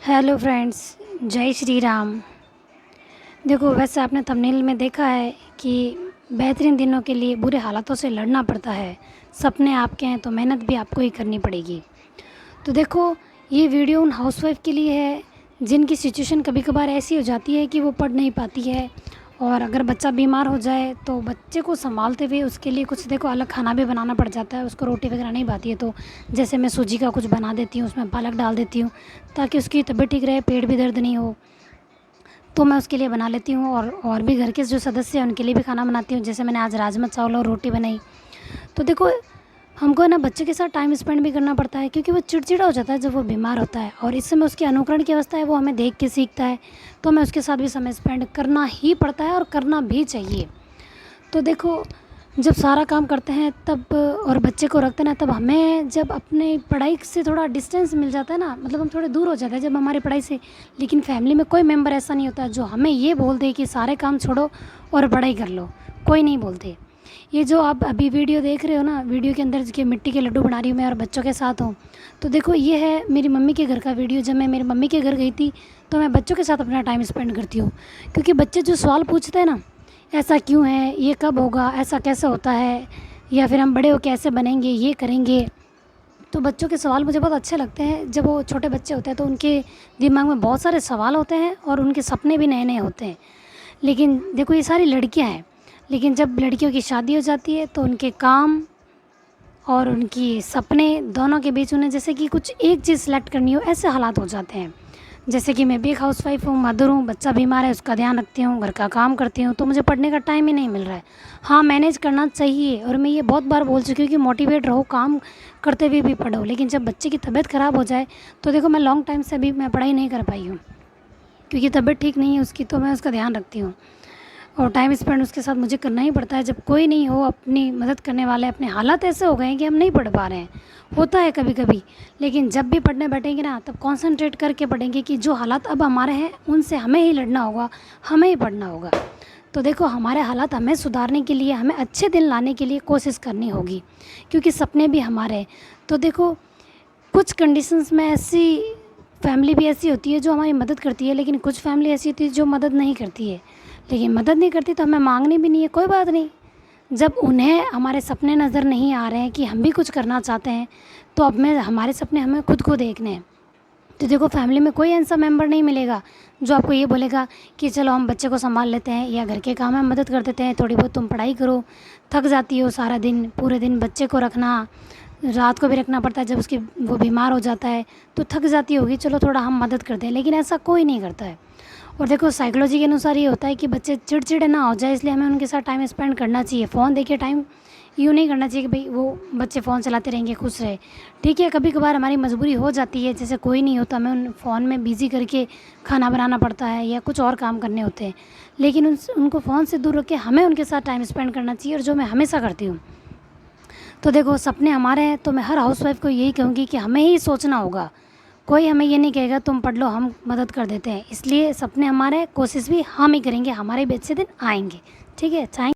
Hello friends, जय श्री राम। देखो, वैसे आपने थंबनेल में देखा है कि बेहतरीन दिनों के लिए बुरे हालातों से लड़ना पड़ता है। सपने आपके हैं तो मेहनत भी आपको ही करनी पड़ेगी। तो देखो, ये वीडियो उन हाउसवाइफ के लिए है जिनकी सिचुएशन कभी कभार ऐसी हो जाती है कि वो पढ़ नहीं पाती है, और अगर बच्चा बीमार हो जाए तो बच्चे को संभालते हुए उसके लिए कुछ देखो अलग खाना भी बनाना पड़ जाता है। उसको रोटी वगैरह नहीं भाती है तो जैसे मैं सूजी का कुछ बना देती हूँ, उसमें पालक डाल देती हूँ ताकि उसकी तबीयत ठीक रहे, पेट भी दर्द नहीं हो। तो मैं उसके लिए बना लेती हूँ, और भी घर के जो सदस्य हैं उनके लिए भी खाना बनाती हूँ। जैसे मैंने आज राजमा चावल और रोटी बनाई। तो देखो, हमको है ना बच्चे के साथ टाइम स्पेंड भी करना पड़ता है, क्योंकि वो चिड़चिड़ा हो जाता है जब वो बीमार होता है, और इस समय उसकी अनुकरण की अवस्था है, वो हमें देख के सीखता है। तो हमें उसके साथ भी समय स्पेंड करना ही पड़ता है और करना भी चाहिए। तो देखो, जब सारा काम करते हैं तब और बच्चे को रखते हैं ना, तब हमें जब अपने पढ़ाई से थोड़ा डिस्टेंस मिल जाता है ना, मतलब हम थोड़े दूर हो जाते हैं जब हमारी पढ़ाई से। लेकिन फैमिली में कोई मेंबर ऐसा नहीं होता जो हमें ये बोल दे कि सारे काम छोड़ो और पढ़ाई कर लो। कोई नहीं बोलते। ये जो आप अभी वीडियो देख रहे हो ना, वीडियो के अंदर के मिट्टी के लड्डू बना रही हूँ मैं और बच्चों के साथ हूँ। तो देखो, ये है मेरी मम्मी के घर का वीडियो। जब मैं मेरी मम्मी के घर गई थी तो मैं बच्चों के साथ अपना टाइम स्पेंड करती हूँ, क्योंकि बच्चे जो सवाल पूछते हैं ना, ऐसा क्यों है, ये कब होगा, ऐसा कैसे होता है, या फिर हम बड़े हो कैसे बनेंगे, ये करेंगे। तो बच्चों के सवाल मुझे बहुत अच्छे लगते हैं। जब वो छोटे बच्चे होते हैं तो उनके दिमाग में बहुत सारे सवाल होते हैं और उनके सपने भी नए नए होते हैं। लेकिन देखो, ये सारी लड़कियां हैं, लेकिन जब लड़कियों की शादी हो जाती है तो उनके काम और उनकी सपने दोनों के बीच उन्हें जैसे कि कुछ एक चीज़ सेलेक्ट करनी हो, ऐसे हालात हो जाते हैं। जैसे कि मैं भी एक हाउसवाइफ हूँ, मदर हूँ, बच्चा बीमार है उसका ध्यान रखती हूँ, घर का काम करती हूँ, तो मुझे पढ़ने का टाइम ही नहीं मिल रहा है। हाँ, मैनेज करना चाहिए, और मैं ये बहुत बार बोल चुकी हूँ कि मोटिवेट रहो, काम करते हुए भी पढ़ो। लेकिन जब बच्चे की तबीयत ख़राब हो जाए तो देखो, मैं लॉन्ग टाइम से अभी मैं पढ़ाई नहीं कर पाई हूँ, क्योंकि तबीयत ठीक नहीं है उसकी, तो मैं उसका ध्यान रखती हूँ और टाइम स्पेंड उसके साथ मुझे करना ही पड़ता है। जब कोई नहीं हो अपनी मदद करने वाले, अपने हालात ऐसे हो गए हैं कि हम नहीं पढ़ पा रहे हैं, होता है कभी कभी। लेकिन जब भी पढ़ने बैठेंगे ना, तब कंसंट्रेट करके पढ़ेंगे कि जो हालात अब हमारे हैं उनसे हमें ही लड़ना होगा, हमें ही पढ़ना होगा। तो देखो, हमारे हालात हमें सुधारने के लिए, हमें अच्छे दिन लाने के लिए कोशिश करनी होगी, क्योंकि सपने भी हमारे हैं। तो देखो, कुछ कंडीशंस में ऐसी फैमिली भी ऐसी होती है जो हमारी मदद करती है, लेकिन कुछ फैमिली ऐसी होती है जो मदद नहीं करती है। लेकिन मदद नहीं करती तो हमें मांगनी भी नहीं है, कोई बात नहीं। जब उन्हें हमारे सपने नज़र नहीं आ रहे हैं कि हम भी कुछ करना चाहते हैं, तो अब में हमारे सपने हमें खुद को देखने हैं। तो देखो, फैमिली में कोई ऐसा मेंबर नहीं मिलेगा जो आपको ये बोलेगा कि चलो हम बच्चे को संभाल लेते हैं, या घर के काम में मदद कर देते हैं, थोड़ी बहुत तुम पढ़ाई करो। थक जाती हो सारा दिन, पूरे दिन बच्चे को रखना, रात को भी रखना पड़ता है, जब उसकी वो बीमार हो जाता है तो थक जाती होगी, चलो थोड़ा हम मदद करते हैं। लेकिन ऐसा कोई नहीं करता है। और देखो, साइकोलॉजी के अनुसार ये होता है कि बच्चे चिड़चिड़े ना हो जाए, इसलिए हमें उनके साथ टाइम स्पेंड करना चाहिए। फ़ोन देखिए, टाइम यूँ नहीं करना चाहिए कि भाई वो बच्चे फ़ोन चलाते रहेंगे, खुश रहे। ठीक है, कभी कभार हमारी मजबूरी हो जाती है, जैसे कोई नहीं होता, हमें उन फ़ोन में बिज़ी करके खाना बनाना पड़ता है या कुछ और काम करने होते हैं। लेकिन उनको फ़ोन से दूर रख के हमें उनके साथ टाइम स्पेंड करना चाहिए, और जो मैं हमेशा करती हूँ। तो देखो, सपने हमारे हैं तो मैं हर हाउसवाइफ को यही कहूँगी कि हमें ही सोचना होगा। कोई हमें ये नहीं कहेगा तुम पढ़ लो, हम मदद कर देते हैं। इसलिए सपने हमारे, कोशिश भी हम ही करेंगे, हमारे भी अच्छे दिन आएंगे। ठीक है, चाहे